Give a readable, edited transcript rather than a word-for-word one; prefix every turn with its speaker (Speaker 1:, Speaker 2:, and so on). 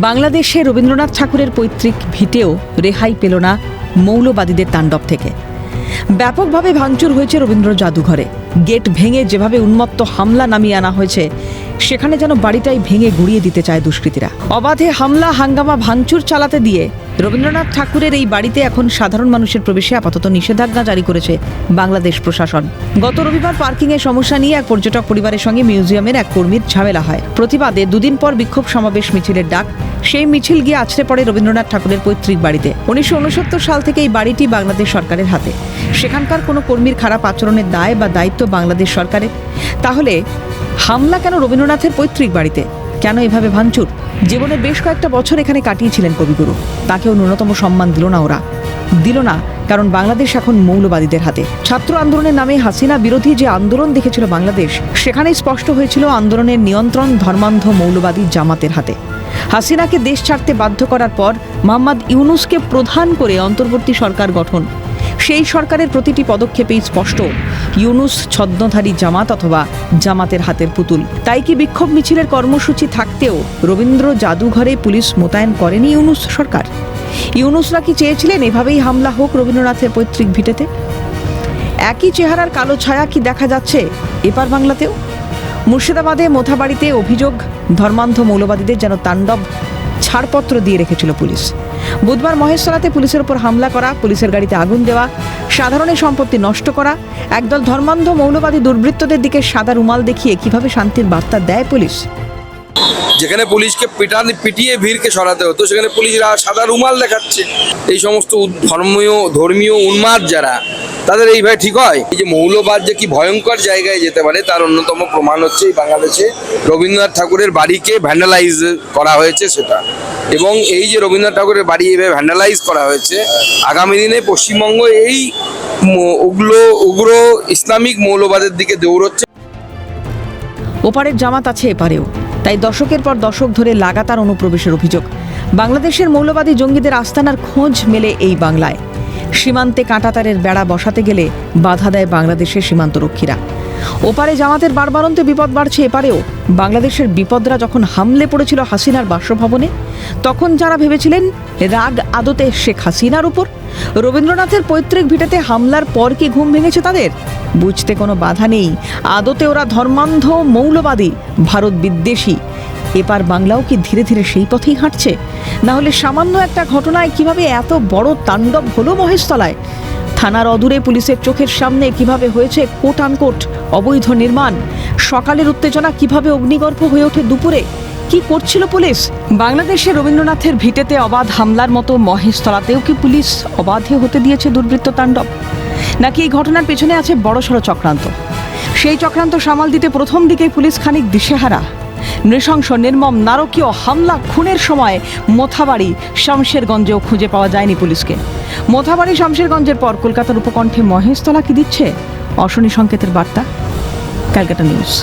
Speaker 1: বাংলাদেশে রবীন্দ্রনাথ ঠাকুরের পৈতৃক ভিটেও রেহাই পেল না মৌলবাদীদের তাণ্ডব থেকে। ব্যাপকভাবে ভাঙচুর হয়েছে রবীন্দ্র জাদুঘরে। গেট ভেঙে যেভাবে উন্মত্ত হামলা নামিয়ে আনা হয়েছে, সেখানে যেন বাড়িটাই ভেঙে গুড়িয়ে দিতে চায় দুষ্কৃতীরা। অবাধে হামলা হাঙ্গামা ভাঙচুর চালাতে দিয়ে রবীন্দ্রনাথ ঠাকুরের এই বাড়িতে এখন সাধারণ মানুষের প্রবেশে আপাতত নিষেধাজ্ঞা জারি করেছে বাংলাদেশ প্রশাসন। গত রবিবার পার্কিংয়ের সমস্যা নিয়ে এক পর্যটক পরিবারের সঙ্গে মিউজিয়ামের এক কর্মীর ঝামেলা হয়। প্রতিবাদে দুদিন পর বিক্ষোভ সমাবেশ মিছিলের ডাক। সেই মিছিল গিয়ে আছড়ে পড়ে রবীন্দ্রনাথ ঠাকুরের পৈতৃক বাড়িতে। 1969 সাল থেকে এই বাড়িটি বাংলাদেশ সরকারের হাতে। সেখানকার কোনো কর্মীর খারাপ আচরণের দায় বা দায়িত্ব বাংলাদেশ সরকারের। তাহলে হামলা কেন রবীন্দ্রনাথের পৈতৃক বাড়িতে? কেন এভাবে ভাঙচুর? জীবনের বেশ কয়েকটা বছর এখানে কাটিয়েছিলেন কবিগুরু। তাকেও ন্যূনতম সম্মান দিল না ওরা। দিল না কারণ বাংলাদেশ এখন মৌলবাদীদের হাতে। ছাত্র আন্দোলনের নামে হাসিনা বিরোধী যে আন্দোলন দেখেছিল বাংলাদেশ, সেখানেই স্পষ্ট হয়েছিল আন্দোলনের নিয়ন্ত্রণ ধর্মান্ধ মৌলবাদী জামাতের হাতে। হাসিনাকে দেশ ছাড়তে বাধ্য করার পর মোহাম্মদ ইউনূসকে প্রধান করে অন্তর্বর্তী সরকার গঠন। সেই সরকারের প্রতিটি পদক্ষেপেই স্পষ্ট ইউনূস ছদ্মধারী জামাত অথবা জামাতের হাতের পুতুল। তাই কি বিক্ষোভ মিছিলের কর্মসূচি থাকতেও রবীন্দ্র জাদুঘরে পুলিশ মোতায়েন করেনি ইউনূস সরকার? ইউনূসরা কি চেয়েছিলেন এভাবেই হামলা হোক রবীন্দ্রনাথের পৈতৃক ভিটেতে? একই চেহারার কালো ছায়া কি দেখা যাচ্ছে এপার বাংলাতেও? মুর্শিদাবাদে মোথাবাড়িতে অভিযোগ, ধর্মান্ধ মৌলবাদীদের যেন তাণ্ডব ছাড়পত্র দিয়ে রেখেছিল পুলিশ। বুধবার মহেশতলাতে পুলিশের ওপর হামলা করা, পুলিশের গাড়িতে আগুন দেওয়া, সাধারণের সম্পত্তি নষ্ট করা, একদল ধর্মান্ধ মৌলবাদী দুর্বৃত্তদের দিকে সাদা রুমাল দেখিয়ে কিভাবে শান্তির বার্তা দেয় পুলিশ।
Speaker 2: যেখানে পুলিশকে পিটিয়ে ভিড়কে সরাতে হতো, সেখানে পুলিশরা সাদা রুমাল দেখাচ্ছে। এই সমস্ত ধর্মীয় উন্মাদ যারা, তাদের এইভাবে ঠিক হয়? এই যে মৌলবাদ যে কি ভয়ঙ্কর জায়গায় যেতে পারে, তার অন্যতম প্রমাণ হচ্ছে এই বাংলাদেশে রবীন্দ্রনাথ ঠাকুরের বাড়িকে ভ্যান্ডালাইজ করা হয়েছে সেটা। এবং এই যে রবীন্দ্রনাথ ঠাকুরের বাড়ি এইভাবে ভ্যান্ডালাইজ করা হয়েছে, আগামী দিনে পশ্চিমবঙ্গ এই উগ্র ইসলামিক মৌলবাদের দিকে দৌড়চ্ছে।
Speaker 1: ওপারের জামাত আছে এপারেও। তাই দশকের পর দশক ধরে লাগাতার অনুপ্রবেশের অভিযোগ। বাংলাদেশের মৌলবাদী জঙ্গিদের আস্তানার খোঁজ মেলে এই বাংলায়। সীমান্তে কাঁটাতারের বেড়া বসাতে গেলে বাধা দেয় বাংলাদেশের সীমান্তরক্ষীরা। ওপারে জামাতের বাড়বাড়ন্তে বিপদ বাড়ছে এপারেও। বাংলাদেশের বিপদরা যখন হামলে পড়েছিল হাসিনার বাসভবনে, তখন যারা ভেবেছিলেন রাগ আদতে শেখ হাসিনার উপর, রবীন্দ্রনাথের পৈতৃক ভিটেতে হামলার পর কি ঘুম ভেঙেছে তাদের? বুঝতে কোনো বাধা নেই, আদতে ওরা ধর্মান্ধ মৌলবাদী, ভারত বিদ্বেষী। এপার বাংলাও কি ধীরে ধীরে সেই পথেই হাঁটছে? না হলে সামান্য একটা ঘটনায় কিভাবে এত বড় তাণ্ডব হলো মহেশতলায়? থানার অদূরে পুলিশের চোখের সামনে কিভাবে হয়েছে কোট আনকোট অবৈধ নির্মাণ? সকালের উত্তেজনা কিভাবে অগ্নিগর্ভ হয়ে ওঠে দুপুরে? কি করছিল পুলিশ? বাংলাদেশে রবীন্দ্রনাথের ভিটেতে অবাধ হামলার মতো মহেশতলাতেও কি পুলিশ অবাধে হতে দিয়েছে দুর্বৃত্ত তাণ্ডব? নাকি এই ঘটনার পেছনে আছে বড়সড় চক্রান্ত? সেই চক্রান্ত সামাল দিতে প্রথম দিকে পুলিশ খানিক দিশেহারা। নৃশংস নির্মম নারকীয় হামলা খুনের সময় মোথাবাড়ি শামশেরগঞ্জেও খুঁজে পাওয়া যায়নি পুলিশকে। মোথাবাড়ি শামশেরগঞ্জের পর কলকাতার উপকণ্ঠে মহেশতলা কি দিচ্ছে অশনি সংকেতের বার্তা? ক্যালকাটা নিউজ।